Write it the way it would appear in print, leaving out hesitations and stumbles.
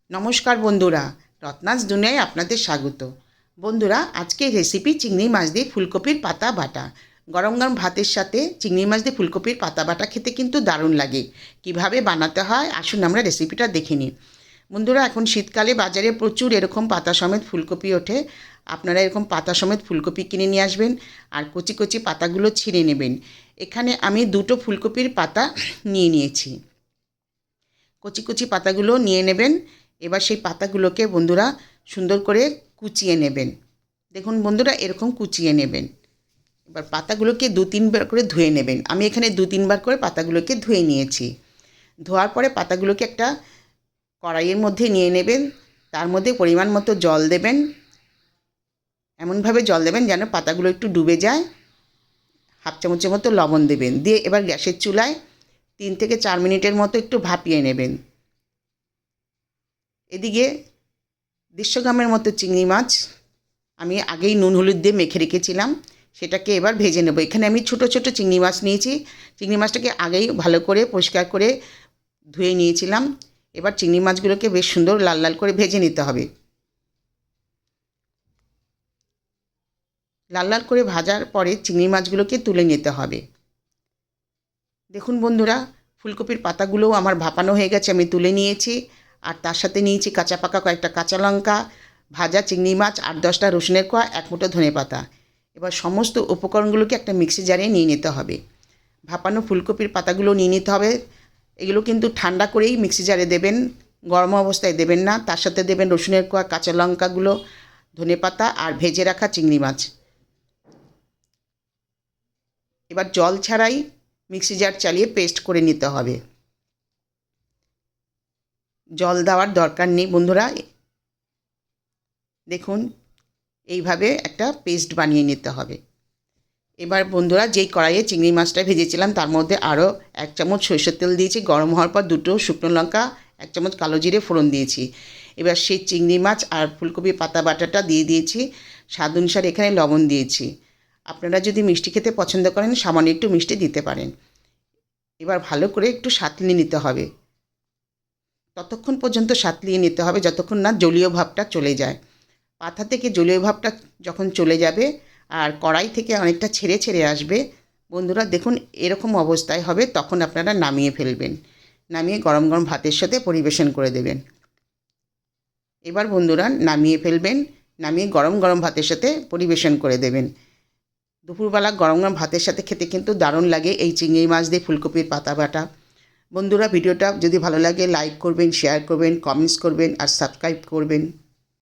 নমস্কার বন্ধুরা, রত্নাস দুনিয়ায় আপনাদের স্বাগত। বন্ধুরা, আজকের রেসিপি চিংড়ি মাছ দিয়ে ফুলকপির পাতা বাটা। গরম গরম ভাতের সাথে চিংড়ি মাছ দিয়ে ফুলকপির পাতা বাটা খেতে কিন্তু দারুণ লাগে। কিভাবে বানাতে হয় আসুন আমরা রেসিপিটা দেখে নিই। বন্ধুরা, এখন শীতকালে বাজারে প্রচুর এরকম পাতা সমেত ফুলকপি ওঠে। আপনারা এরকম পাতা সমেত ফুলকপি কিনে নিয়ে আসবেন আর কচি কচি পাতাগুলো ছিঁড়ে নেবেন। এখানে আমি দুটো ফুলকপির পাতা নিয়ে নিয়েছি। কচি কচি পাতাগুলো নিয়ে নেবেন। এবার সেই পাতাগুলোকে বন্ধুরা সুন্দর করে কুচিয়ে নেবেন। দেখুন বন্ধুরা, এরকম কুচিয়ে নেবেন। এবার পাতাগুলোকে 2-3 বার করে ধুয়ে নেবেন। আমি এখানে 2-3 বার করে পাতাগুলোকে ধুয়ে নিয়েছি। ধোয়ার পরে পাতাগুলোকে একটা কড়াইয়ের মধ্যে নিয়ে নেবেন। তার মধ্যে পরিমাণ মতো জল দেবেন। এমনভাবে জল দেবেন যেন পাতাগুলো একটু ডুবে যায়। হাফ চামচের মতো লবণ দেবেন। দিয়ে এবার গ্যাসের চুলায় 3 থেকে 4 মিনিটের মতো একটু ভাপিয়ে নেবেন। এদিকে 150 গ্রামের মতো চিংড়ি মাছ আমি আগেই নুন হলুদ দিয়ে মেখে রেখেছিলাম, সেটাকে এবার ভেজে নেব। এখানে আমি ছোট ছোট চিংড়ি মাছ নিয়েছি। চিংড়ি মাছটাকে আগেই ভালো করে পরিষ্কার করে ধুয়ে নিয়েছিলাম। এবার চিংড়ি মাছগুলোকে বেশ সুন্দর লাল লাল করে ভেজে নিতে হবে। লাল লাল করে ভাজার পরে চিংড়ি মাছগুলোকে তুলে নিতে হবে। দেখুন বন্ধুরা, ফুলকপির পাতাগুলোও আমার ভাপানো হয়ে গেছে, আমি তুলে নিয়েছি। আর তার সাথে নিয়েছি কাঁচা পাকা কয়েকটা কাঁচা লঙ্কা, ভাজা চিংড়ি মাছ, 8-10টা রসুনের কোয়া, 1 মুঠো ধনেপাতা। এবার সমস্ত উপকরণগুলোকে একটা মিক্সি জারে নিয়ে নিতে হবে। ভাপানো ফুলকপির পাতাগুলো নিয়ে নিতে হবে। এগুলো কিন্তু ঠান্ডা করেই মিক্সি জারে দেবেন, গরম অবস্থায় দেবেন না। তার সাথে দেবেন রসুনের কোয়া, কাঁচা লঙ্কাগুলো, ধনেপাতা আর ভেজে রাখা চিংড়ি মাছ। এবার জল ছাড়াই মিক্সি জার চালিয়ে পেস্ট করে নিতে হবে। জল দেওয়ার দরকার নেই বন্ধুরা। দেখুন, এইভাবে একটা পেস্ট বানিয়ে নিতে হবে। এবার বন্ধুরা, যেই কড়াইয়ে চিংড়ি মাছটা ভেজেছিলাম তার মধ্যে আরও 1 চামচ সরষের তেল দিয়েছি। গরম হওয়ার পর 2টো শুকনো লঙ্কা, 1 চামচ কালো জিরে ফোড়ন দিয়েছি। এবার সেই চিংড়ি মাছ আর ফুলকপি পাতা বাটাটা দিয়ে দিয়েছি। স্বাদ অনুসারে এখানে লবণ দিয়েছি। আপনারা যদি মিষ্টি খেতে পছন্দ করেন সামান্য একটু মিষ্টি দিতে পারেন। এবার ভালো করে একটু সাঁতলিয়ে নিতে হবে। ততক্ষণ পর্যন্ত সাঁতলিয়ে নিতে হবে যতক্ষণ না জলীয় ভাবটা চলে যায়। পাতা থেকে জলীয় ভাবটা যখন চলে যাবে আর কড়াই থেকে অনেকটা ছেড়ে ছেড়ে আসবে, বন্ধুরা দেখুন এরকম অবস্থায় হবে, তখন আপনারা নামিয়ে ফেলবেন। নামিয়ে গরম গরম ভাতের সাথে পরিবেশন করে দেবেন। এবার বন্ধুরা নামিয়ে ফেলবেন। নামিয়ে গরম গরম ভাতের সাথে পরিবেশন করে দেবেন। দুপুরবেলা গরম গরম ভাতের সাথে খেতে কিন্তু দারুণ লাগে এই চিংড়ি মাছ দিয়ে ফুলকপির পাতা বাটা। বন্ধুরা, ভিডিওটা যদি ভালো লাগে লাইক করবেন, শেয়ার করবেন, কমেন্টস করবেন আর সাবস্ক্রাইব করবেন।